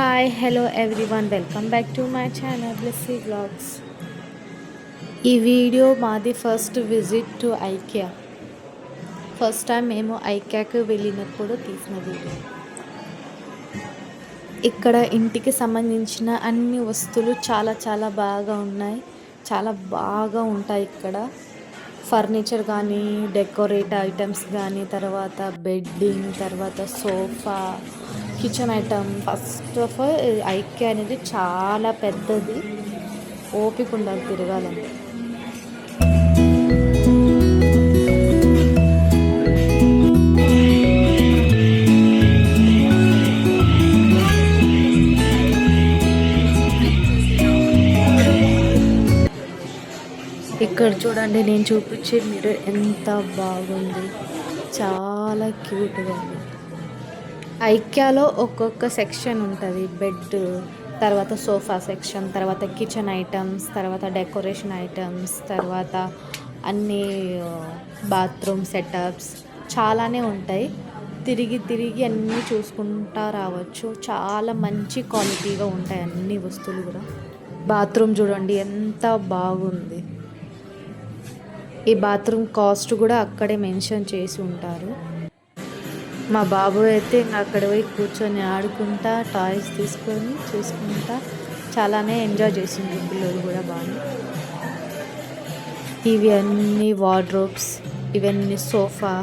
Hi, hello everyone. Welcome back to my channel Blissy Vlogs. ఈ video మాది first visit to IKEA. First time మేము ఐకియాకి వెళ్ళినప్పుడు తీసిన video. ఇక్కడ ఇంటికి సంబంధించిన అన్ని వస్తువులు చాలా చాలా బాగా ఉన్నాయి. చాలా బాగా ఉంటాయి ఇక్కడ. ఫర్నిచర్ కానీ, డెకరేట్ ఐటమ్స్ కానీ, తర్వాత బెడ్డింగ్, తర్వాత sofa, kitchen item. First of all IKEA అనేది చాలా పెద్దది. ఓపిక ఉండాలి తిరగాలంటే. ఇక్కడ చూడండి, నేను చూపించే మిర్రర్ ఎంత బాగుంది, చాలా క్యూట్గా ఉంది. ఐక్యాలో ఒక్కొక్క సెక్షన్ ఉంటుంది. బెడ్, తర్వాత సోఫా సెక్షన్, తర్వాత కిచెన్ ఐటమ్స్, తర్వాత డెకరేషన్ ఐటమ్స్, తర్వాత అన్ని బాత్రూమ్ సెటప్స్ చాలానే ఉంటాయి. తిరిగి తిరిగి అన్నీ చూసుకుంటా రావచ్చు. చాలా మంచి క్వాలిటీగా ఉంటాయి అన్ని వస్తువులు కూడా. బాత్రూమ్ చూడండి ఎంత బాగుంది. ఈ బాత్రూమ్ కాస్ట్ కూడా అక్కడే మెన్షన్ చేసి ఉంటారు. మా బాబు అయితే అక్కడ పోయి కూర్చొని ఆడుకుంటా, టాయ్స్ తీసుకొని చూసుకుంటా చాలానే ఎంజాయ్ చేసింది. పిల్లలు కూడా బాగా. ఇవి అన్ని వార్డ్రోబ్స్, ఇవన్నీ సోఫా.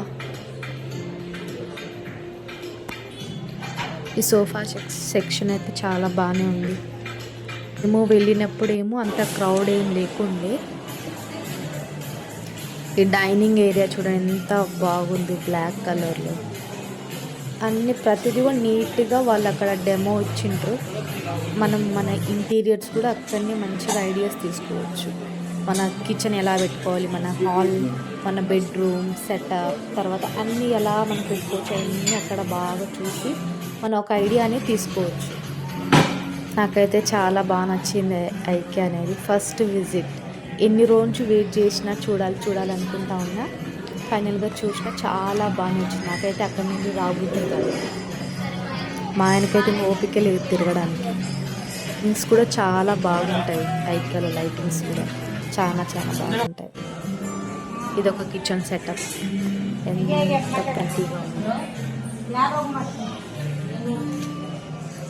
ఈ సోఫా సెక్షన్ అయితే చాలా బాగానే ఉంది. మేము వెళ్ళినప్పుడేమో అంత క్రౌడ్ ఏం లేకుండే. ఈ డైనింగ్ ఏరియా చూడండి ఎంత బాగుంది, బ్లాక్ కలర్లో. అన్ని ప్రతిదీ కూడా నీట్గా వాళ్ళు అక్కడ డెమో ఇచ్చిండ్రు. మనం మన ఇంటీరియర్స్ కూడా అక్కడనే మంచిగా ఐడియాస్ తీసుకోవచ్చు. మన కిచెన్ ఎలా పెట్టుకోవాలి, మన హాల్, మన బెడ్రూమ్ సెటప్, తర్వాత అన్నీ ఎలా మనం పెట్టుకోవచ్చు అన్నీ అక్కడ బాగా చూసి మనం ఒక ఐడియాని తీసుకోవచ్చు. నాకైతే చాలా బాగా నచ్చింది ఐకియా అనేది. First visit. ఎన్ని రోజు వెయిట్ చేసినా చూడాలనుకుంటా ఉన్నా. ఫైనల్గా చూసినా చాలా బాగా నచ్చింది. నాకైతే అక్కడ నుండి రాబుద్ది కాదు. మా ఆయనకైతే ఓపిక లేదు తిరగడానికి. థింగ్స్ కూడా చాలా బాగుంటాయి ఐకియాలో. లైటింగ్స్ కూడా చాలా చాలా బాగుంటాయి. ఇది ఒక కిచెన్ సెటప్ ఎంత ప్రతిగా ఉంది.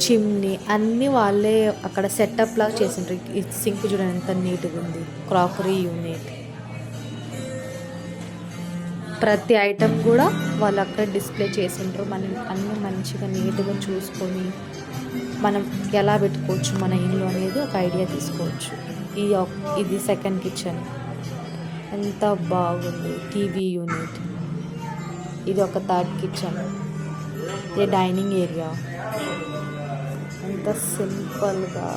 చిమ్నీ అన్నీ వాళ్ళే అక్కడ సెటప్ లాగా చేసిండ్రు. ఈ సింక్ చూడండి ఎంత నీట్గా ఉంది. క్రాకరీ యూనిట్, ప్రతి ఐటమ్ కూడా వాళ్ళు అక్కడ డిస్ప్లే చేసిండ్రు. మనం అన్నీ మంచిగా నీట్గా చూసుకొని మనం ఎలా పెట్టుకోవచ్చు మన ఇల్లు అనేది ఒక ఐడియా తీసుకోవచ్చు. ఇది సెకండ్ కిచెన్ ఎంత బాగుంది. TV unit. ఇది ఒక థర్డ్ కిచెన్. ఇది డైనింగ్ ఏరియా. ఎంత సింపుల్గా,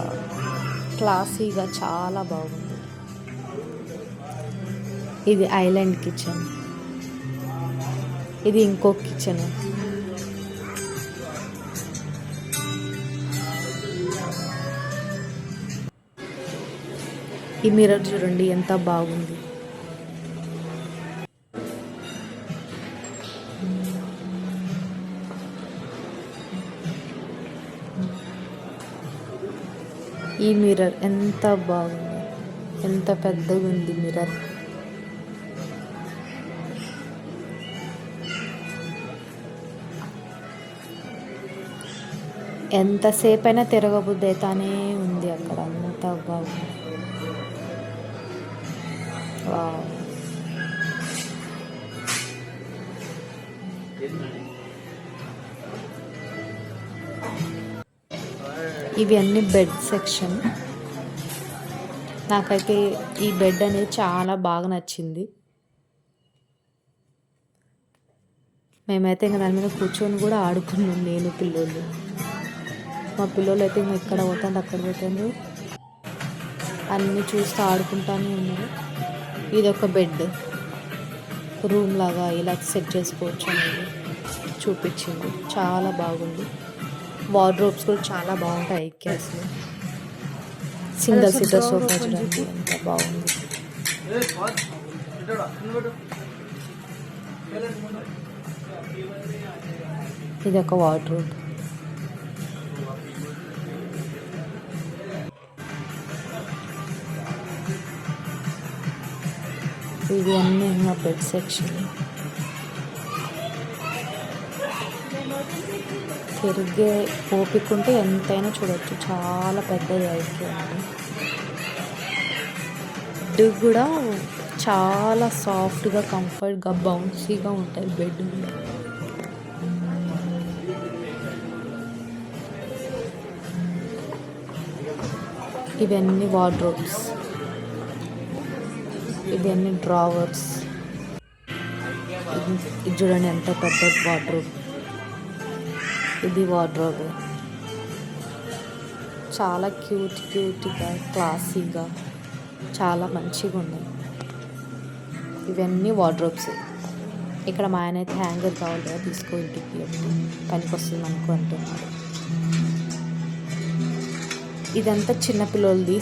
క్లాసీగా చాలా బాగుంది. ఇది ఐలాండ్ కిచెన్. ఇది ఇంకో కిచెన్. ఈ మిర్రర్ చూడండి ఎంత బాగుంది. ఈ మిర్రర్ ఎంత బాగుంది, ఎంత పెద్దగా ఉంది మిర్రర్. ఎంతసేపు అయినా తిరగబుద్ధి అయితేనే ఉంది అక్కడ. అంత బాగుంది. వావ్. ఇవి అన్ని బెడ్ సెక్షన్. నాకైతే ఈ బెడ్ అనేది చాలా బాగా నచ్చింది. మేమైతే ఇంకా దాని మీద కూర్చొని కూడా ఆడుకున్నాం, నేను పిల్లలు. మా పిల్లలు అయితే ఇంకా ఇక్కడ పోతుంది అక్కడ పోతుంది అన్నీ చూస్తూ ఆడుకుంటానే ఉన్నారు. ఇది ఒక బెడ్, రూమ్ లాగా ఇలా సెట్ చేసుకోవచ్చు అనేది చూపించింది. చాలా బాగుంది. వార్డ్రోబ్స్ కూడా చాలా బాగుంటాయి ఐకియాస్లో. సింగిల్ సీటర్ సోఫా చూడండి ఎంత బాగుంది. ఇది ఒక వార్డ్రోబ్. ఇవి అన్నీ మా బెడ్ సెక్షన్. తిరిగే ఓపిక ఉంటే ఎంతైనా చూడవచ్చు. చాలా పెద్దది అయిపోయింది. బెడ్ కూడా చాలా సాఫ్ట్గా, కంఫర్ట్గా, బౌన్సీగా ఉంటాయి బెడ్ కూడా. ఇవన్నీ వార్డ్రోబ్స్, ఇవన్నీ డ్రావర్స్. ఇది చూడండి ఎంత పెద్ద వార్డ్రోబ్. ఇది వార్డ్రోబ్ చాలా క్యూట్గా, క్లాసీగా, చాలా మంచిగా ఉన్నాయి. ఇవన్నీ వార్డ్రోబ్స్. ఇక్కడ మా ఆయన అయితే హ్యాంగర్ కావాలి కదా, తీసుకో ఇంటికి పనికి వస్తుంది అనుకో అంటున్నారు. ఇదంతా చిన్నపిల్లలది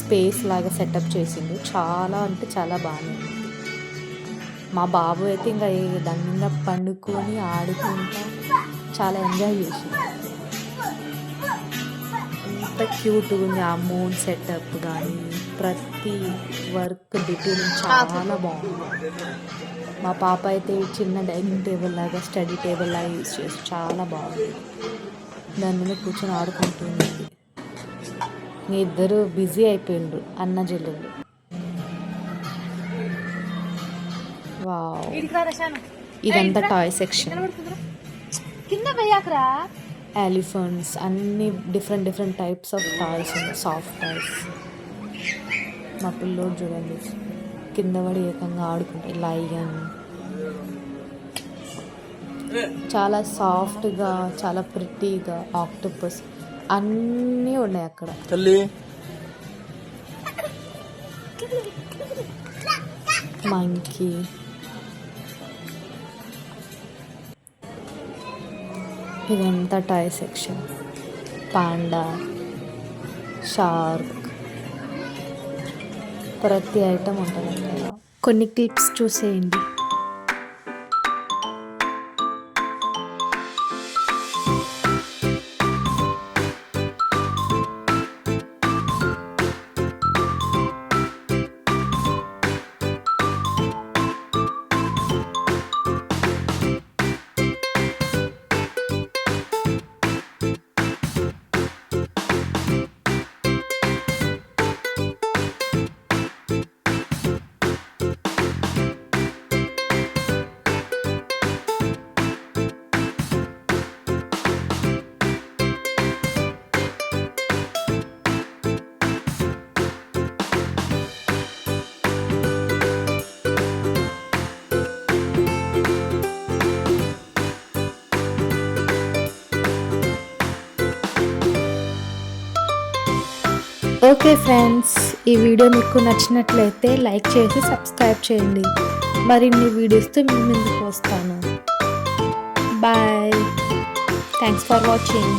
స్పేస్ లాగా సెటప్ చేసిండు. చాలా అంటే చాలా బాగుంది. మా బాబు అయితే ఇంకా దాని మీద పండుకొని ఆడుకుంటా చాలా ఎంజాయ్ చేసింది. ఎంత క్యూట్గా ఉంది. ఆ మూన్ సెటప్ కానీ ప్రతి వర్క్ డీటెయిలింగ్ చాలా బాగుంది. మా పాప అయితే చిన్న డైనింగ్ టేబుల్ లాగా, స్టడీ టేబుల్ లాగా యూజ్ చేసి చాలా బాగుంది. దాని మీద కూర్చొని ఆడుకుంటుంది. మీ ఇద్దరు బిజీ అయిపోయిండ్రు అన్న చెల్లెళ్ళు. వావ్, ఇదంతా టాయ్ సెక్షన్. ఎలిఫెంట్స్, అన్ని డిఫరెంట్ టైప్స్ ఆఫ్ టాయ్స్ ఉన్నాయి. Soft toys. మా పిల్లోడు చూడండి కింద పడి ఏకంగా ఆడుకుంటాయి. లయన్ చాలా సాఫ్ట్గా, చాలా ప్రిటీగా. ఆక్టోపస్ అన్నీ ఉన్నాయి అక్కడ. మంకీ, ఇదంతా టాయ్ సెక్షన్. పాండా, షార్క్, ప్రతి ఐటమ్ ఉంటుంది అక్కడ. కొన్ని క్లిప్స్ చూసేయండి. ఓకే ఫ్రెండ్స్, ఈ వీడియో మీకు నచ్చినట్లయితే లైక్ చేసి సబ్స్క్రైబ్ చేయండి. మరిన్ని వీడియోస్తో మీ ముందుకు వస్తాను. Bye, thanks for watching.